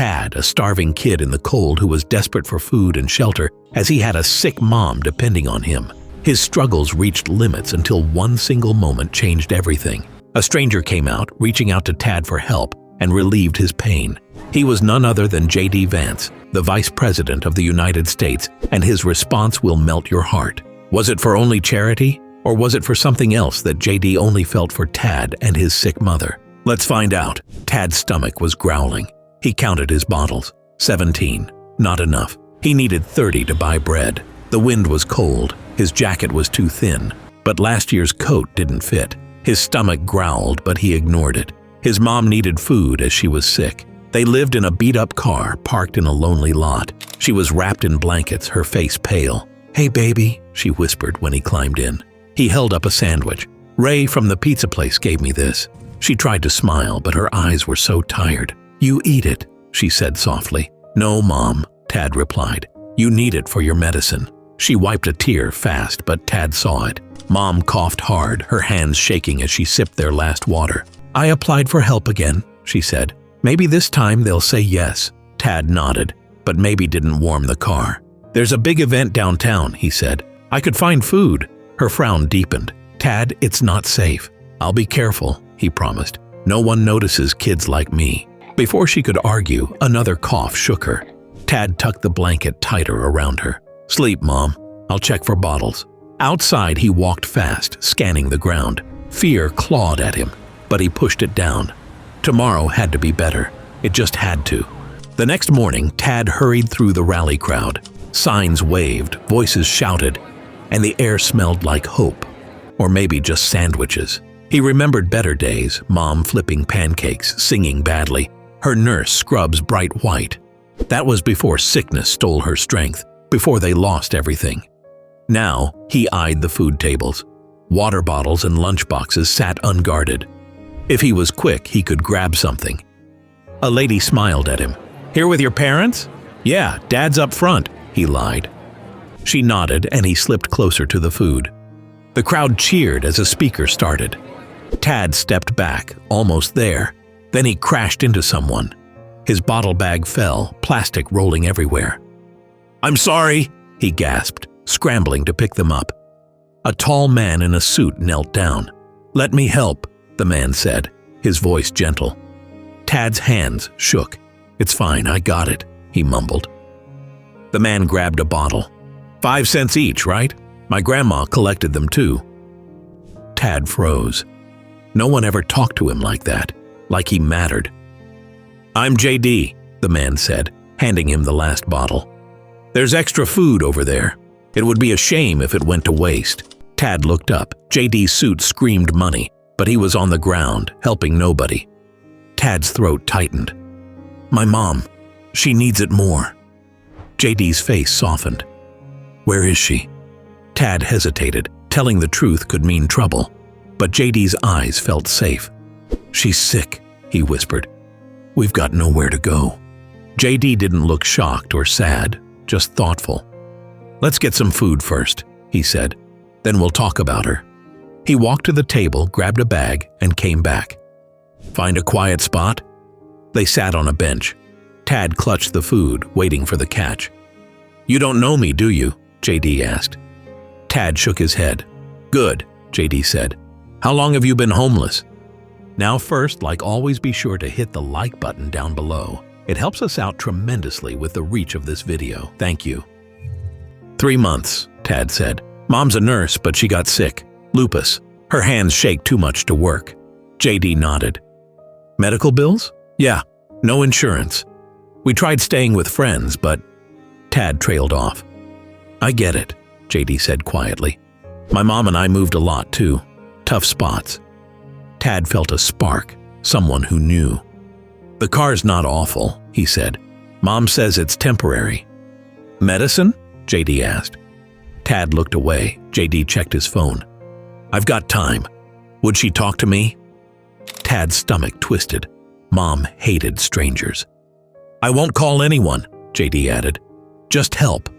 Tad, a starving kid in the cold who was desperate for food and shelter as he had a sick mom depending on him. His struggles reached limits until one single moment changed everything. A stranger came out, reaching out to Tad for help, and relieved his pain. He was none other than J.D. Vance, the Vice President of the United States, and his response will melt your heart. Was it for only charity, or was it for something else that J.D. only felt for Tad and his sick mother? Let's find out. Tad's stomach was growling. He counted his bottles. 17. Not enough. He needed 30 to buy bread. The wind was cold. His jacket was too thin. But last year's coat didn't fit. His stomach growled, but he ignored it. His mom needed food as she was sick. They lived in a beat-up car parked in a lonely lot. She was wrapped in blankets, her face pale. "Hey, baby," she whispered when he climbed in. He held up a sandwich. "Ray from the pizza place gave me this." She tried to smile, but her eyes were so tired. "You eat it," she said softly. "No, Mom," Tad replied. "You need it for your medicine." She wiped a tear fast, but Tad saw it. Mom coughed hard, her hands shaking as she sipped their last water. "I applied for help again," she said. "Maybe this time they'll say yes." Tad nodded, but maybe didn't warm the car. "There's a big event downtown," he said. "I could find food." Her frown deepened. "Tad, it's not safe." "I'll be careful," he promised. "No one notices kids like me." Before she could argue, another cough shook her. Tad tucked the blanket tighter around her. "Sleep, Mom. I'll check for bottles." Outside, he walked fast, scanning the ground. Fear clawed at him, but he pushed it down. Tomorrow had to be better. It just had to. The next morning, Tad hurried through the rally crowd. Signs waved, voices shouted, and the air smelled like hope. Or maybe just sandwiches. He remembered better days, Mom flipping pancakes, singing badly, her nurse scrubs bright white. That was before sickness stole her strength, before they lost everything. Now, he eyed the food tables. Water bottles and lunchboxes sat unguarded. If he was quick, he could grab something. A lady smiled at him. "Here with your parents?" "Yeah, Dad's up front," he lied. She nodded and he slipped closer to the food. The crowd cheered as a speaker started. Tad stepped back, almost there. Then he crashed into someone. His bottle bag fell, plastic rolling everywhere. "I'm sorry," he gasped, scrambling to pick them up. A tall man in a suit knelt down. "Let me help," the man said, his voice gentle. Tad's hands shook. "It's fine, I got it," he mumbled. The man grabbed a bottle. 5 cents each, right? My grandma collected them too." Tad froze. No one ever talked to him like that, like he mattered. "I'm J.D., the man said, handing him the last bottle. "There's extra food over there. It would be a shame if it went to waste." Tad looked up. J.D.'s suit screamed money, but he was on the ground, helping nobody. Tad's throat tightened. "My mom, she needs it more." J.D.'s face softened. "Where is she?" Tad hesitated. Telling the truth could mean trouble, but J.D.'s eyes felt safe. "She's sick," he whispered. "We've got nowhere to go." J.D. didn't look shocked or sad, just thoughtful. "Let's get some food first," he said. "Then we'll talk about her." He walked to the table, grabbed a bag, and came back. "Find a quiet spot?" They sat on a bench. Tad clutched the food, waiting for the catch. "You don't know me, do you?" J.D. asked. Tad shook his head. "Good," J.D. said. "How long have you been homeless?" Now first, like always, be sure to hit the like button down below. It helps us out tremendously with the reach of this video. Thank you. 3 months, Tad said. "Mom's a nurse, but she got sick. Lupus. Her hands shake too much to work." J.D. nodded. "Medical bills?" "Yeah. No insurance. We tried staying with friends, but..." Tad trailed off. "I get it," J.D. said quietly. "My mom and I moved a lot too. Tough spots." Tad felt a spark, someone who knew. "The car's not awful," he said. "Mom says it's temporary." "Medicine?" J.D. asked. Tad looked away. J.D. checked his phone. "I've got time. Would she talk to me?" Tad's stomach twisted. Mom hated strangers. "I won't call anyone," J.D. added. "Just help."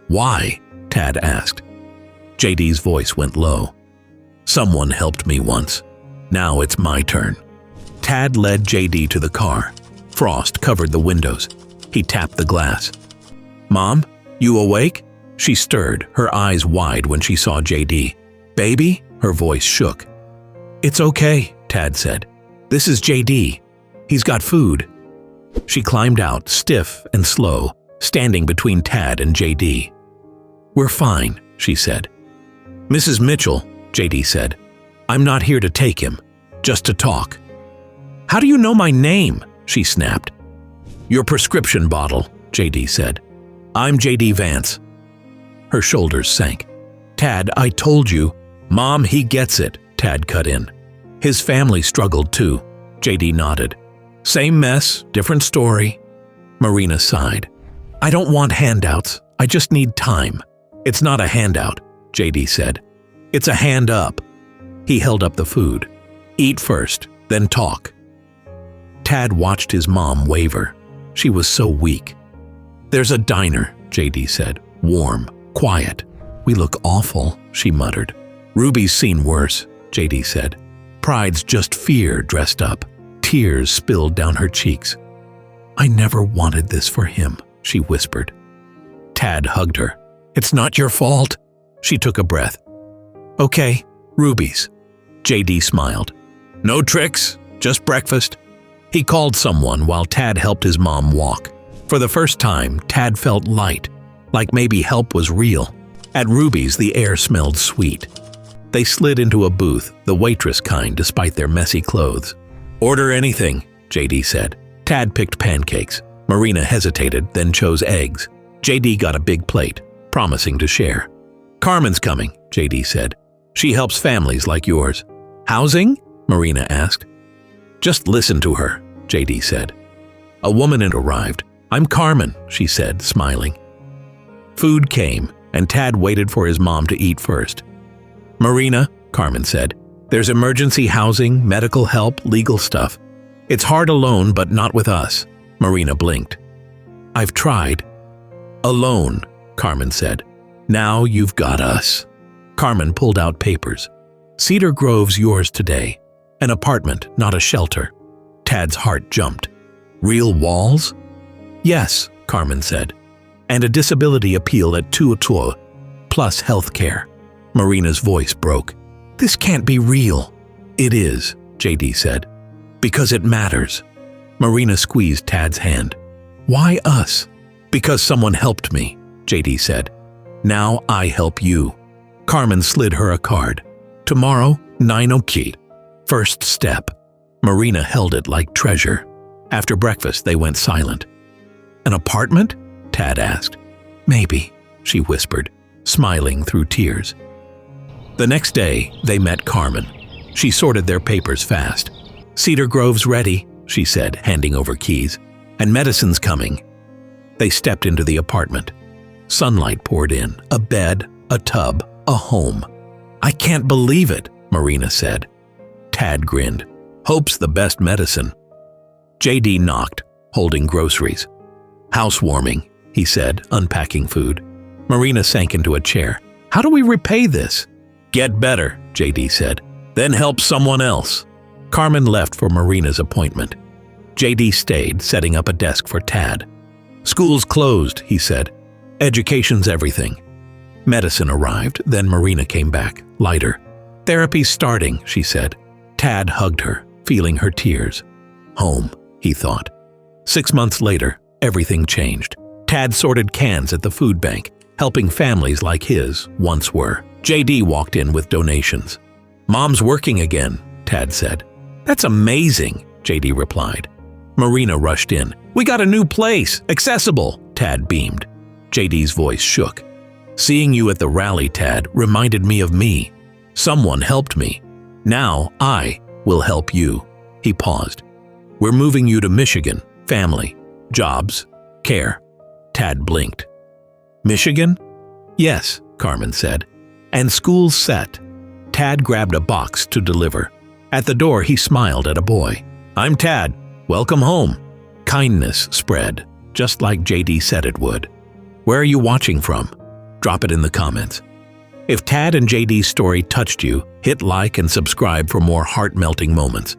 "Why?" Tad asked. J.D.'s voice went low. "Someone helped me once. Now it's my turn." Tad led J.D. to the car. Frost covered the windows. He tapped the glass. "Mom, you awake?" She stirred, her eyes wide when she saw JD. "Baby?" Her voice shook. "It's okay," Tad said. "This is JD. He's got food." She climbed out, stiff and slow, standing between Tad and JD. "We're fine," she said. "Mrs. Mitchell," JD said. "I'm not here to take him, just to talk." "How do you know my name?" she snapped. "Your prescription bottle," JD said. "I'm JD Vance." Her shoulders sank. "Tad, I told you." "Mom, he gets it," Tad cut in. "His family struggled too." JD nodded. "Same mess, different story." Marina sighed. "I don't want handouts. I just need time." "It's not a handout," JD said. "It's a hand up." He held up the food. "Eat first, then talk." Tad watched his mom waver. She was so weak. "There's a diner," JD said. "Warm, quiet." "We look awful," she muttered. "Ruby's seen worse," JD said. "Pride's just fear dressed up." Tears spilled down her cheeks. "I never wanted this for him," she whispered. Tad hugged her. "It's not your fault." She took a breath. "Okay, Ruby's." JD smiled. "No tricks, just breakfast." He called someone while Tad helped his mom walk. For the first time, Tad felt light, like maybe help was real. At Ruby's, the air smelled sweet. They slid into a booth, the waitress kind despite their messy clothes. "Order anything," JD said. Tad picked pancakes. Marina hesitated, then chose eggs. JD got a big plate, promising to share. "Carmen's coming," JD said. "She helps families like yours." "Housing?" Marina asked. "Just listen to her," JD said. A woman had arrived. "I'm Carmen," she said, smiling. Food came, and Tad waited for his mom to eat first. "Marina," Carmen said, "there's emergency housing, medical help, legal stuff. It's hard alone, but not with us." Marina blinked. "I've tried." "Alone," Carmen said. "Now you've got us." Carmen pulled out papers. "Cedar Grove's yours today. An apartment, not a shelter." Tad's heart jumped. "Real walls?" "Yes," Carmen said. "And a disability appeal at 2 plus health care." Marina's voice broke. "This can't be real." "It is," JD said. "Because it matters." Marina squeezed Tad's hand. "Why us?" "Because someone helped me," JD said. "Now I help you." Carmen slid her a card. "Tomorrow, 9 o'clock. First step." Marina held it like treasure. After breakfast, they went silent. "An apartment?" Tad asked. "Maybe," she whispered, smiling through tears. The next day, they met Carmen. She sorted their papers fast. "Cedar Grove's ready," she said, handing over keys. "And medicine's coming." They stepped into the apartment. Sunlight poured in, a bed, a tub, a home. "I can't believe it," Marina said. Tad grinned. "Hope's the best medicine." JD knocked, holding groceries. "Housewarming," he said, unpacking food. Marina sank into a chair. "How do we repay this?" "Get better," JD said. "Then help someone else." Carmen left for Marina's appointment. JD stayed, setting up a desk for Tad. "School's closed," he said. "Education's everything." Medicine arrived, then Marina came back, lighter. "Therapy's starting," she said. Tad hugged her, feeling her tears. Home, he thought. 6 months later, everything changed. Tad sorted cans at the food bank, helping families like his once were. JD walked in with donations. "Mom's working again," Tad said. "That's amazing," JD replied. Marina rushed in. "We got a new place, accessible," Tad beamed. JD's voice shook. "Seeing you at the rally, Tad, reminded me of me. Someone helped me. Now I will help you." He paused. "We're moving you to Michigan, family, jobs, care." Tad blinked. "Michigan?" "Yes," Carmen said. "And school's set." Tad grabbed a box to deliver. At the door, he smiled at a boy. "I'm Tad. Welcome home." Kindness spread, just like JD said it would. Where are you watching from? Drop it in the comments. If Tad and JD's story touched you, hit like and subscribe for more heart-melting moments.